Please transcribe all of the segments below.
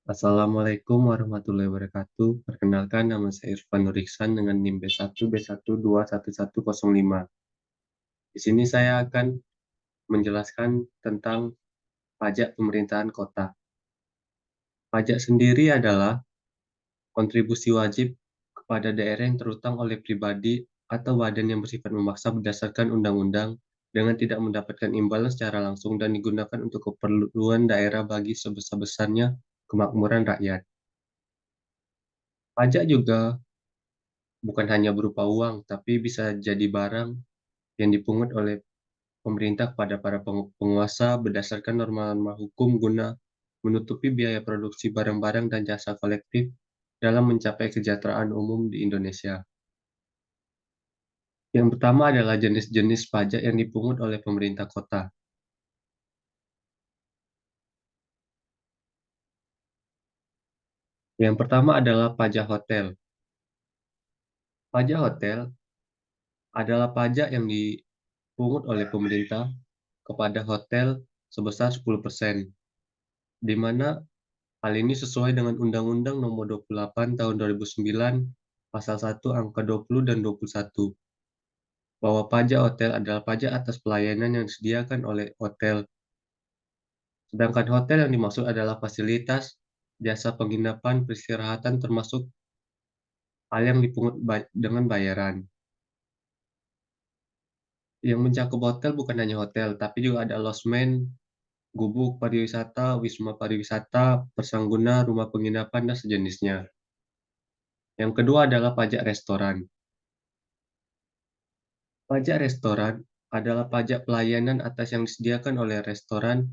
Assalamualaikum warahmatullahi wabarakatuh. Perkenalkan nama saya Irfan Nur Ihsan dengan NIM B1B1211105. Di sini saya akan menjelaskan tentang pajak pemerintahan kota. Pajak sendiri adalah kontribusi wajib kepada daerah yang terutang oleh pribadi atau badan yang bersifat memaksa berdasarkan undang-undang dengan tidak mendapatkan imbalan secara langsung dan digunakan untuk keperluan daerah bagi sebesar-besarnya kemakmuran rakyat. Pajak juga bukan hanya berupa uang, tapi bisa jadi barang yang dipungut oleh pemerintah kepada para penguasa berdasarkan norma-norma hukum guna menutupi biaya produksi barang-barang dan jasa kolektif dalam mencapai kesejahteraan umum di Indonesia. Yang pertama adalah jenis-jenis pajak yang dipungut oleh pemerintah kota. Yang pertama adalah pajak hotel. Pajak hotel adalah pajak yang dipungut oleh pemerintah kepada hotel sebesar 10%, di mana hal ini sesuai dengan Undang-Undang Nomor 28 Tahun 2009, Pasal 1 Angka 20 dan 21, bahwa pajak hotel adalah pajak atas pelayanan yang disediakan oleh hotel. Sedangkan hotel yang dimaksud adalah fasilitas, jasa penginapan, peristirahatan, termasuk hal yang dipungut dengan bayaran. Yang mencakup hotel bukan hanya hotel, tapi juga ada losmen, gubuk pariwisata, wisma pariwisata, persangguna, rumah penginapan, dan sejenisnya. Yang kedua adalah pajak restoran. Pajak restoran adalah pajak pelayanan atas yang disediakan oleh restoran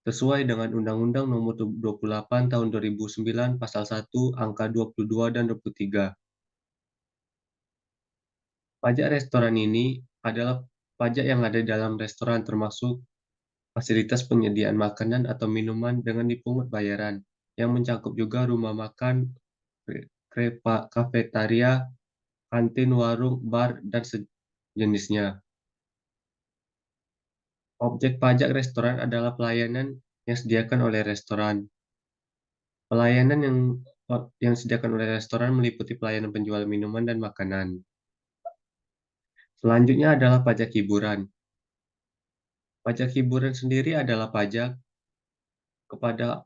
sesuai dengan Undang-Undang Nomor 28 Tahun 2009 Pasal 1 Angka 22 dan 23. Pajak restoran ini adalah pajak yang ada dalam restoran termasuk fasilitas penyediaan makanan atau minuman dengan dipungut bayaran yang mencakup juga rumah makan, kafetaria, kantin, warung, bar, dan sejenisnya. Objek pajak restoran adalah pelayanan yang disediakan oleh restoran. Pelayanan yang disediakan oleh restoran meliputi pelayanan penjualan minuman dan makanan. Selanjutnya adalah pajak hiburan. Pajak hiburan sendiri adalah pajak kepada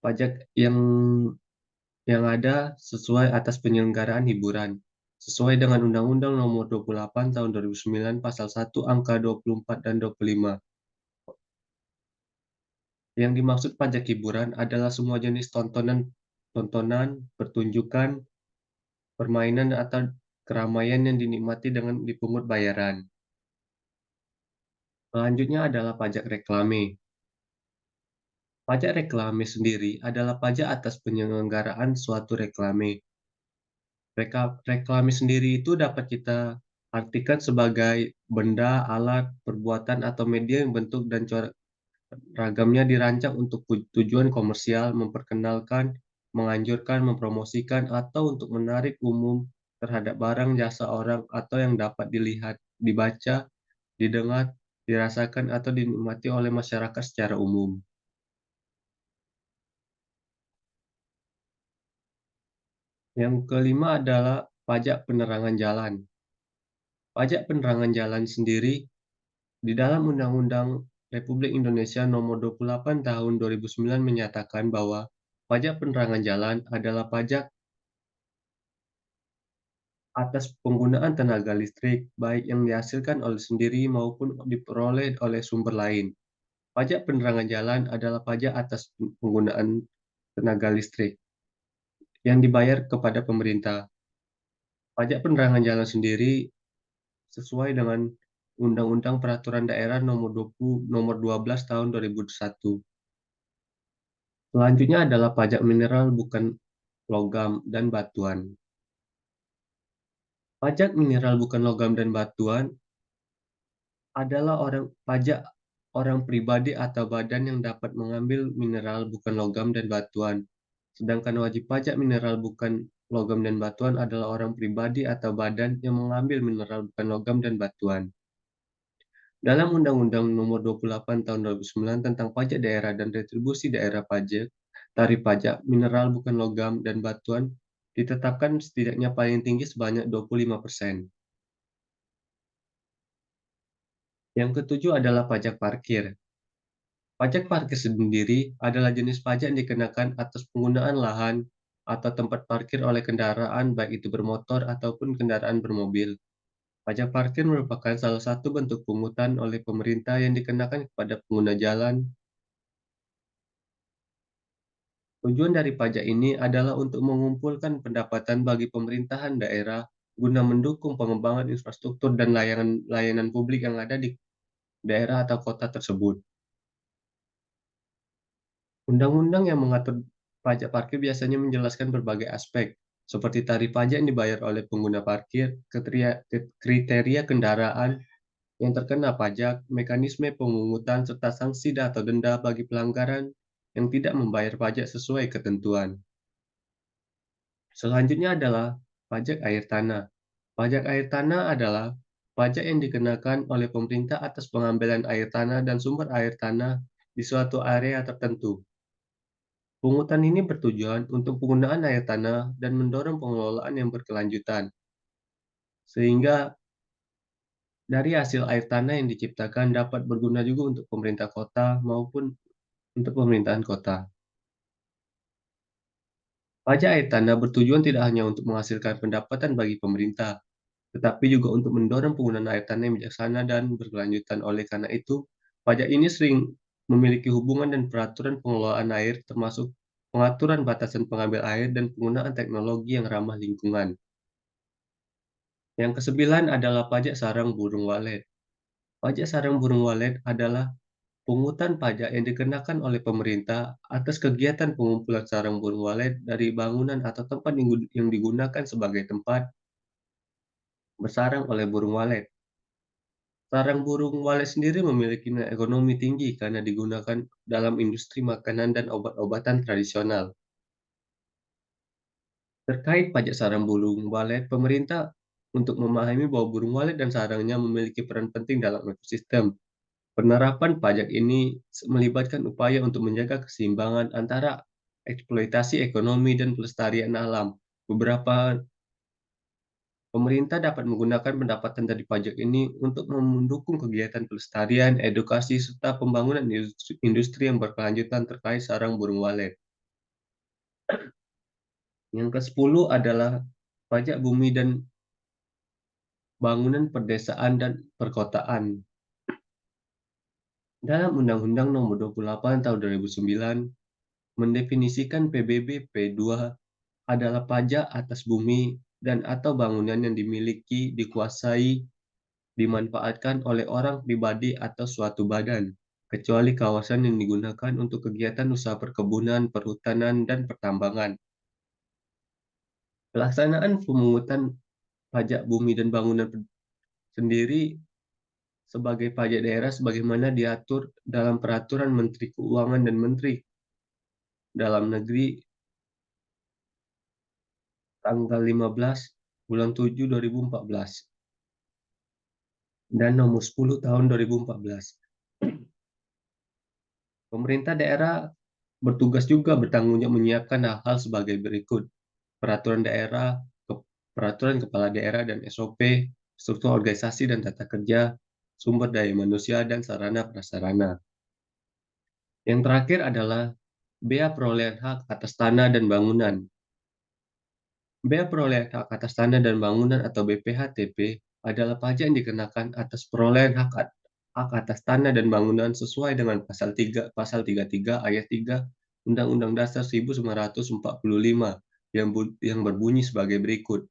pajak yang ada sesuai atas penyelenggaraan hiburan sesuai dengan Undang-Undang Nomor 28 Tahun 2009 Pasal 1 Angka 24 dan 25. Yang dimaksud pajak hiburan adalah semua jenis tontonan, pertunjukan, permainan, atau keramaian yang dinikmati dengan dipungut bayaran. Selanjutnya adalah pajak reklame. Pajak reklame sendiri adalah pajak atas penyelenggaraan suatu reklame. Reklame sendiri itu dapat kita artikan sebagai benda, alat, perbuatan, atau media yang bentuk dan corak ragamnya dirancang untuk tujuan komersial, memperkenalkan, menganjurkan, mempromosikan, atau untuk menarik umum terhadap barang, jasa, orang, atau yang dapat dilihat, dibaca, didengar, dirasakan, atau dinikmati oleh masyarakat secara umum. Yang kelima adalah pajak penerangan jalan. Pajak penerangan jalan sendiri di dalam Undang-Undang Republik Indonesia Nomor 28 Tahun 2009 menyatakan bahwa pajak penerangan jalan adalah pajak atas penggunaan tenaga listrik, baik yang dihasilkan oleh sendiri maupun diperoleh oleh sumber lain. Pajak penerangan jalan adalah pajak atas penggunaan tenaga listrik yang dibayar kepada pemerintah. Pajak penerangan jalan sendiri sesuai dengan Undang-Undang Peraturan Daerah Nomor 20, Nomor 12 Tahun 2001. Selanjutnya adalah pajak mineral bukan logam dan batuan. Pajak mineral bukan logam dan batuan adalah pajak orang pribadi atau badan yang dapat mengambil mineral bukan logam dan batuan. Sedangkan wajib pajak mineral bukan logam dan batuan adalah orang pribadi atau badan yang mengambil mineral bukan logam dan batuan. Dalam Undang-Undang Nomor 28 Tahun 2009 tentang Pajak Daerah dan Retribusi Daerah Pajak, tarif pajak mineral bukan logam dan batuan ditetapkan setidaknya paling tinggi sebanyak 25%. Yang ketujuh adalah pajak parkir. Pajak parkir sendiri adalah jenis pajak yang dikenakan atas penggunaan lahan atau tempat parkir oleh kendaraan baik itu bermotor ataupun kendaraan bermobil. Pajak parkir merupakan salah satu bentuk pungutan oleh pemerintah yang dikenakan kepada pengguna jalan. Tujuan dari pajak ini adalah untuk mengumpulkan pendapatan bagi pemerintahan daerah guna mendukung pengembangan infrastruktur dan layanan layanan publik yang ada di daerah atau kota tersebut. Undang-undang yang mengatur pajak parkir biasanya menjelaskan berbagai aspek, seperti tarif pajak yang dibayar oleh pengguna parkir, kriteria kendaraan yang terkena pajak, mekanisme pemungutan, serta sanksi atau denda bagi pelanggaran yang tidak membayar pajak sesuai ketentuan. Selanjutnya adalah pajak air tanah. Pajak air tanah adalah pajak yang dikenakan oleh pemerintah atas pengambilan air tanah dan sumber air tanah di suatu area tertentu. Pungutan ini bertujuan untuk penggunaan air tanah dan mendorong pengelolaan yang berkelanjutan, sehingga dari hasil air tanah yang diciptakan dapat berguna juga untuk pemerintah kota maupun untuk pemerintahan kota. Pajak air tanah bertujuan tidak hanya untuk menghasilkan pendapatan bagi pemerintah, tetapi juga untuk mendorong penggunaan air tanah yang bijaksana dan berkelanjutan. Oleh karena itu, pajak ini sering memiliki hubungan dan peraturan pengelolaan air, termasuk pengaturan batasan pengambil air dan penggunaan teknologi yang ramah lingkungan. Yang kesembilan adalah pajak sarang burung walet. Pajak sarang burung walet adalah pungutan pajak yang dikenakan oleh pemerintah atas kegiatan pengumpulan sarang burung walet dari bangunan atau tempat yang digunakan sebagai tempat bersarang oleh burung walet. Sarang burung walet sendiri memiliki nilai ekonomi tinggi karena digunakan dalam industri makanan dan obat-obatan tradisional. Terkait pajak sarang burung walet, pemerintah untuk memahami bahwa burung walet dan sarangnya memiliki peran penting dalam ekosistem. Penerapan pajak ini melibatkan upaya untuk menjaga keseimbangan antara eksploitasi ekonomi dan pelestarian alam. Beberapa pemerintah dapat menggunakan pendapatan dari pajak ini untuk mendukung kegiatan pelestarian, edukasi, serta pembangunan industri yang berkelanjutan terkait sarang burung walet. Yang ke-10 adalah pajak bumi dan bangunan pedesaan dan perkotaan. Dalam Undang-Undang Nomor 28 Tahun 2009 mendefinisikan PBB P2 adalah pajak atas bumi dan/atau bangunan yang dimiliki, dikuasai, dimanfaatkan oleh orang pribadi atau suatu badan, kecuali kawasan yang digunakan untuk kegiatan usaha perkebunan, perhutanan, dan pertambangan. Pelaksanaan pemungutan pajak bumi dan bangunan sendiri sebagai pajak daerah sebagaimana diatur dalam Peraturan Menteri Keuangan dan Menteri Dalam Negeri tanggal 15 bulan 7 2014 dan nomor 10 tahun 2014. Pemerintah daerah bertugas juga bertanggung jawab menyiapkan hal-hal sebagai berikut: peraturan daerah, peraturan kepala daerah dan SOP, struktur organisasi dan tata kerja, sumber daya manusia, dan sarana prasarana. Yang terakhir adalah bea perolehan hak atas tanah dan bangunan. Bea perolehan hak atas tanah dan bangunan atau BPHTB adalah pajak yang dikenakan atas perolehan hak atas tanah dan bangunan sesuai dengan Pasal 33 Ayat 3 Undang-Undang Dasar 1945 yang berbunyi sebagai berikut.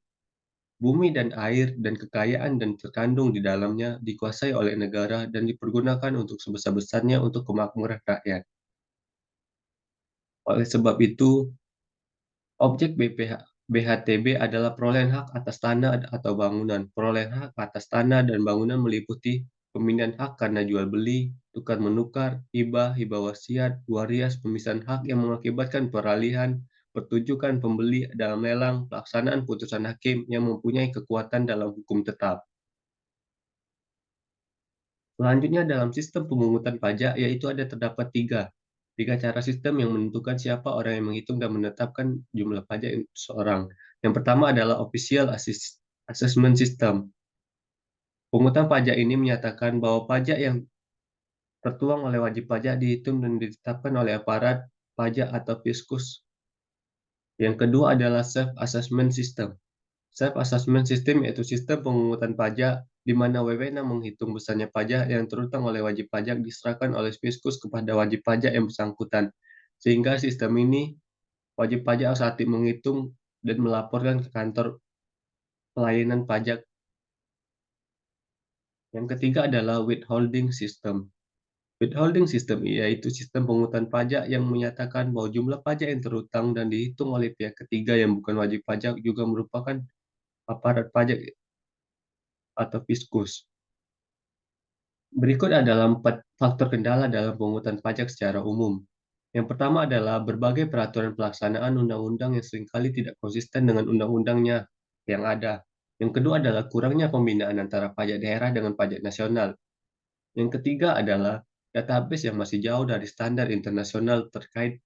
Bumi dan air dan kekayaan dan terkandung di dalamnya dikuasai oleh negara dan dipergunakan untuk sebesar-besarnya untuk kemakmuran rakyat. Oleh sebab itu, objek BHTB adalah perolehan hak atas tanah atau bangunan. Perolehan hak atas tanah dan bangunan meliputi pemindahan hak karena jual beli, tukar menukar, hibah, hibah wasiat, waris, pemisahan hak yang mengakibatkan peralihan, pertunjukan pembeli dalam lelang, pelaksanaan putusan hakim yang mempunyai kekuatan dalam hukum tetap. Selanjutnya dalam sistem pemungutan pajak yaitu terdapat tiga. Tiga cara sistem yang menentukan siapa orang yang menghitung dan menetapkan jumlah pajak seseorang. Yang pertama adalah Official Assessment System. Pungutan pajak ini menyatakan bahwa pajak yang tertuang oleh wajib pajak dihitung dan ditetapkan oleh aparat pajak atau fiskus. Yang kedua adalah Self-Assessment System. Self-Assessment System yaitu sistem pemungutan pajak di mana wewenang menghitung besarnya pajak yang terutang oleh wajib pajak diserahkan oleh fiskus kepada wajib pajak yang bersangkutan. Sehingga sistem ini wajib pajak harus aktif menghitung dan melaporkan ke kantor pelayanan pajak. Yang ketiga adalah Withholding System. Withholding System yaitu sistem pungutan pajak yang menyatakan bahwa jumlah pajak yang terutang dan dihitung oleh pihak ketiga yang bukan wajib pajak juga merupakan aparat pajak atau fiskus. Berikut adalah 4 faktor kendala dalam pungutan pajak secara umum. Yang pertama adalah berbagai peraturan pelaksanaan undang-undang yang seringkali tidak konsisten dengan undang-undangnya yang ada. Yang kedua adalah kurangnya pembinaan antara pajak daerah dengan pajak nasional. Yang ketiga adalah database yang masih jauh dari standar internasional terkait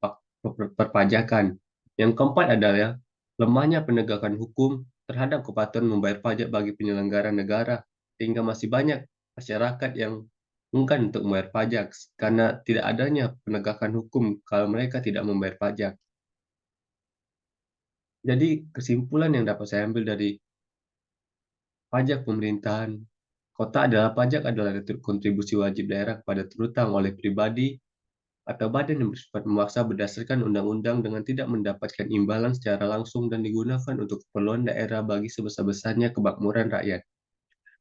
perpajakan. Yang keempat adalah lemahnya penegakan hukum terhadap kepatuhan membayar pajak bagi penyelenggara negara, sehingga masih banyak masyarakat yang enggan untuk membayar pajak karena tidak adanya penegakan hukum kalau mereka tidak membayar pajak. Jadi kesimpulan yang dapat saya ambil dari pajak pemerintahan kota adalah pajak adalah kontribusi wajib daerah kepada terutang oleh pribadi atau badan yang bersifat memaksa berdasarkan undang-undang dengan tidak mendapatkan imbalan secara langsung dan digunakan untuk keperluan daerah bagi sebesar-besarnya kemakmuran rakyat.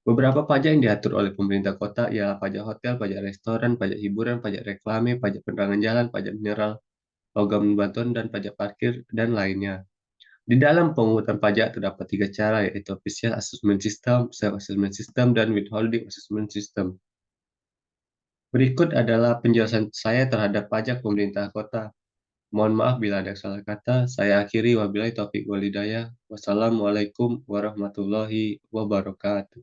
Beberapa pajak yang diatur oleh pemerintah kota ialah pajak hotel, pajak restoran, pajak hiburan, pajak reklame, pajak penerangan jalan, pajak mineral, logam bantuan, dan pajak parkir, dan lainnya. Di dalam pemungutan pajak terdapat tiga cara, yaitu Official Assessment System, Self-Assessment System, dan Withholding Assessment System. Berikut adalah penjelasan saya terhadap pajak pemerintah kota. Mohon maaf bila ada salah kata. Saya akhiri wabillahi taufiq walhidayah. Wassalamualaikum warahmatullahi wabarakatuh.